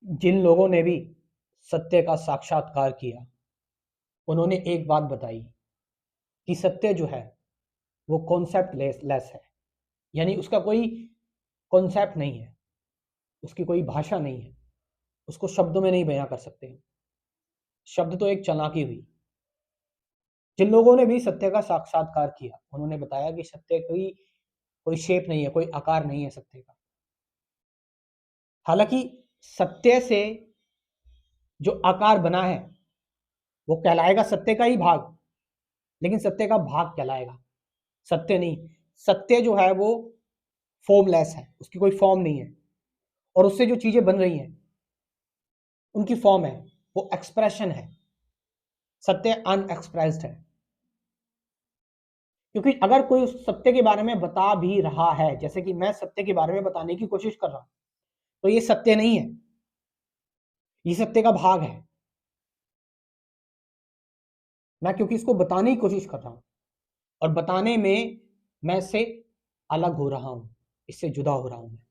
जिन लोगों ने भी सत्य का साक्षात्कार किया, उन्होंने एक बात बताई कि सत्य जो है वो कॉन्सेप्ट लेस है, यानी उसका कोई कॉन्सेप्ट नहीं है, उसकी कोई भाषा नहीं है, उसको शब्दों में नहीं बयां कर सकते हैं। शब्द तो एक चालाकी हुई। जिन लोगों ने भी सत्य का साक्षात्कार किया, उन्होंने बताया कि सत्य की कोई शेप नहीं है, कोई आकार नहीं है सत्य का। हालांकि सत्य से जो आकार बना है वो कहलाएगा सत्य का ही भाग, लेकिन सत्य का भाग कहलाएगा, सत्य नहीं। सत्य जो है वो फॉर्मलेस है, उसकी कोई फॉर्म नहीं है, और उससे जो चीजें बन रही हैं उनकी फॉर्म है, वो एक्सप्रेशन है। सत्य अनएक्सप्रेस्ड है, क्योंकि अगर कोई उस सत्य के बारे में बता भी रहा है, जैसे कि मैं सत्य के बारे में बताने की कोशिश कर रहा हूं, तो ये सत्य नहीं है, ये सत्य का भाग है। मैं क्योंकि इसको बताने की कोशिश कर रहा हूं, और बताने में मैं इससे अलग हो रहा हूं, इससे जुदा हो रहा हूं मैं।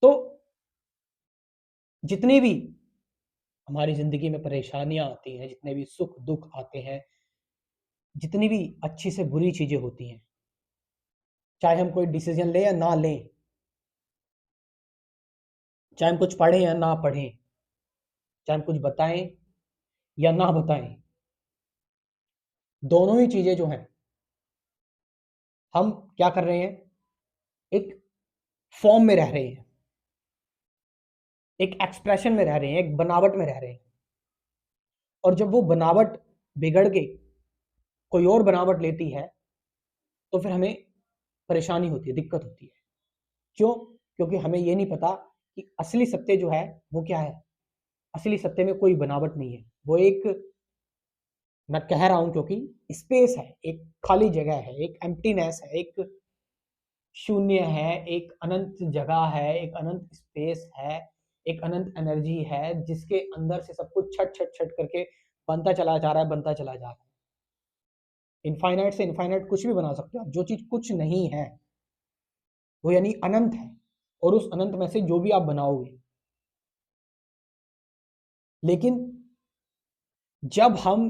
तो जितनी भी हमारी जिंदगी में परेशानियां आती हैं, जितने भी सुख दुख आते हैं, जितनी भी अच्छी से बुरी चीजें होती हैं, चाहे हम कोई डिसीजन लें या ना लें, चाहे हम कुछ पढ़ें या ना पढ़ें, चाहे हम कुछ बताएं या ना बताएं, दोनों ही चीजें जो हैं, हम क्या कर रहे हैं, एक फॉर्म में रह रहे हैं, एक एक्सप्रेशन में रह रहे हैं, एक बनावट में रह रहे हैं। और जब वो बनावट बिगड़ के कोई और बनावट लेती है, तो फिर हमें परेशानी होती है, दिक्कत होती है। क्यों? क्योंकि हमें ये नहीं पता कि असली सत्य जो है वो क्या है। असली सत्य में कोई बनावट नहीं है, वो एक, मैं कह रहा हूं क्योंकि स्पेस है, एक खाली जगह है, एक एम्प्टीनेस है, एक शून्य है, एक अनंत जगह है, एक अनंत स्पेस है, एक अनंत एनर्जी है, जिसके अंदर से सब कुछ छट छट छट करके बनता चला जा रहा है, बनता चला जा रहा है। इनफाइनाइट से इनफाइनाइट कुछ भी बना सकते हो आप। जो चीज कुछ नहीं है वो यानी अनंत है, और उस अनंत में से जो भी आप बनाओगे। लेकिन जब हम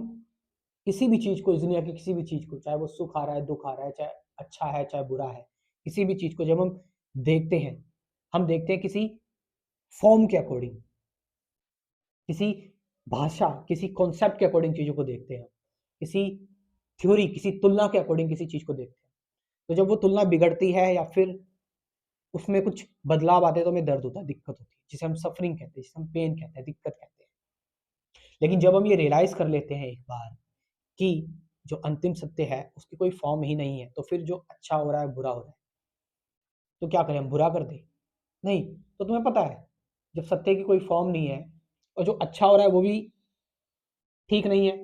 किसी भी चीज को, इस दुनिया की किसी भी चीज को, चाहे वो सुख आ रहा है, दुख आ रहा है, चाहे अच्छा है चाहे बुरा है, किसी भी चीज को जब देखते हैं हम देखते हैं किसी फॉर्म के अकॉर्डिंग, किसी भाषा, किसी कॉन्सेप्ट के अकॉर्डिंग चीजों को देखते हैं, किसी थ्योरी, किसी तुलना के अकॉर्डिंग किसी चीज को देखते हैं। तो जब वो तुलना बिगड़ती है या फिर उसमें कुछ बदलाव आते हैं, तो हमें दर्द होता है, दिक्कत होती है, जिसे हम सफरिंग कहते हैं, जिसे हम पेन कहते हैं, दिक्कत कहते हैं। लेकिन जब हम ये रियलाइज कर लेते हैं एक बार कि जो अंतिम सत्य है उसकी कोई फॉर्म ही नहीं है, तो फिर जो अच्छा हो रहा है बुरा हो रहा है, तो क्या करें, हम बुरा कर दें? नहीं। तो तुम्हें पता है, जब सत्य की कोई फॉर्म नहीं है और जो अच्छा हो रहा है वो भी ठीक नहीं है,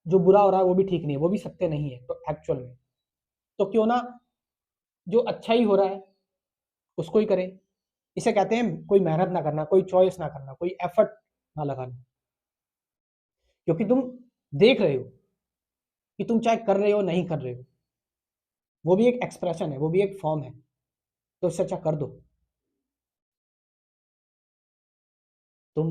जो बुरा हो रहा है वो भी ठीक नहीं है, वो भी सत्य नहीं है, तो एक्चुअल में तो क्यों ना जो अच्छा ही हो रहा है उसको ही करें। इसे कहते हैं कोई मेहनत ना करना, कोई चॉइस ना करना, कोई एफर्ट ना लगाना। क्योंकि तुम देख रहे हो कि तुम चाहे कर रहे हो नहीं कर रहे हो, वो भी एक एक्सप्रेशन है, वो भी एक फॉर्म है, तो इससे अच्छा कर दो। तुम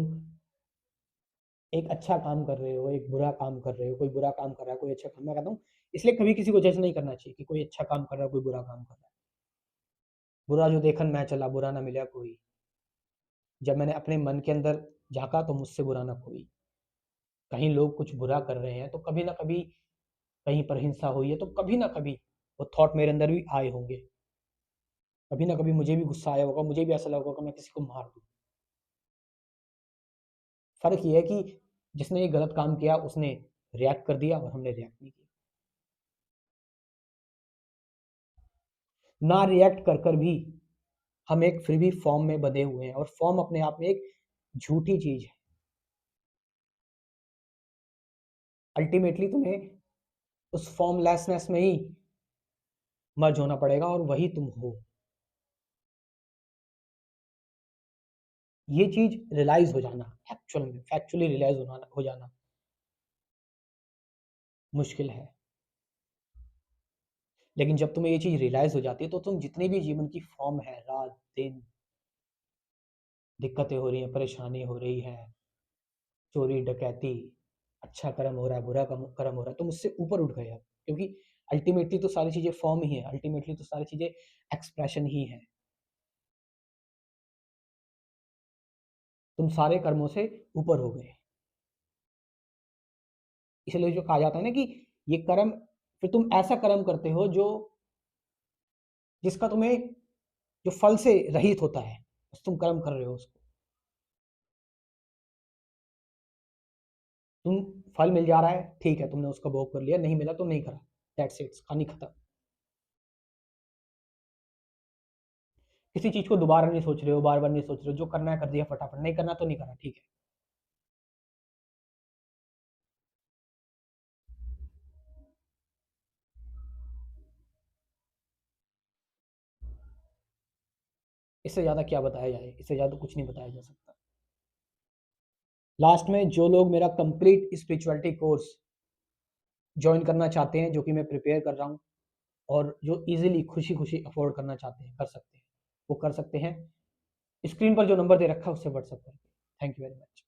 एक अच्छा काम कर रहे हो, एक बुरा काम कर रहे हो, कोई बुरा काम कर रहा है, कोई अच्छा काम, मैं कहता हूँ इसलिए कभी किसी को जज नहीं करना चाहिए कि कोई अच्छा काम कर रहा है, कोई बुरा काम कर रहा है। बुरा जो देखन मैं चला, बुरा ना मिला कोई। जब मैंने अपने मन के अंदर झांका तो मुझसे बुरा ना कोई। कहीं लोग कुछ बुरा कर रहे हैं तो कभी ना कभी कहीं पर हिंसा हुई है, तो कभी ना कभी वो थॉट मेरे अंदर भी आए होंगे। कभी ना कभी मुझे भी गुस्सा आया होगा, मुझे भी ऐसा लगा होगा कि मैं किसी को मार दूं। फर्क ये है कि जिसने ये गलत काम किया उसने रिएक्ट कर दिया और हमने रिएक्ट नहीं किया। ना रिएक्ट कर कर भी हम एक फिर भी फॉर्म में बंधे हुए हैं, और फॉर्म अपने आप में एक झूठी चीज है। अल्टीमेटली तुम्हें उस फॉर्मलेसनेस में ही मर्ज होना पड़ेगा, और वही तुम हो। ये चीज रियलाइज हो जाना, एक्चुअल में फैक्चुअली रियलाइज हो जाना मुश्किल है। लेकिन जब तुम्हें ये चीज रियलाइज हो जाती है, तो तुम जितनी भी जीवन की फॉर्म है, रात दिन दिक्कतें हो रही हैं, परेशानी हो रही है, चोरी डकैती, अच्छा कर्म हो रहा है, बुरा कर्म हो रहा है, तुम उससे ऊपर उठ गए अब, क्योंकि अल्टीमेटली तो सारी चीज़ें फॉर्म ही है, अल्टीमेटली तो सारी चीज़ें एक्सप्रेशन ही है। तुम सारे कर्मों से ऊपर हो गए। इसलिए जो कहा जाता है ना कि ये कर्म, फिर तुम ऐसा कर्म करते हो जो जिसका तुम्हें, जो फल से रहित होता है, बस तुम कर्म कर रहे हो उसको। तुम फल मिल जा रहा है, ठीक है, तुमने उसका भोग कर लिया, नहीं मिला तो नहीं करा, दैट्स इट, कहानी खत्म। किसी चीज़ को दोबारा नहीं सोच रहे हो, बार-बार नहीं सोच रहे हो, जो करना है कर दिया फटाफट, नहीं करना तो नहीं करा, ठीक है। इससे ज़्यादा क्या बताया जाए, इससे ज़्यादा कुछ नहीं बताया जा सकता। लास्ट में जो लोग मेरा कंप्लीट स्पिरिचुअलिटी कोर्स जॉइन करना चाहते हैं, जो कि मैं प्रिपेयर कर रहा हूँ, और जो ईज़िली खुशी-खुशी अफ़ोर्ड करना चाहते हैं, कर सकते हैं, वो कर सकते हैं। स्क्रीन पर जो नंबर दे रखा है उससे व्हाट्सएप करके। Thank you very much.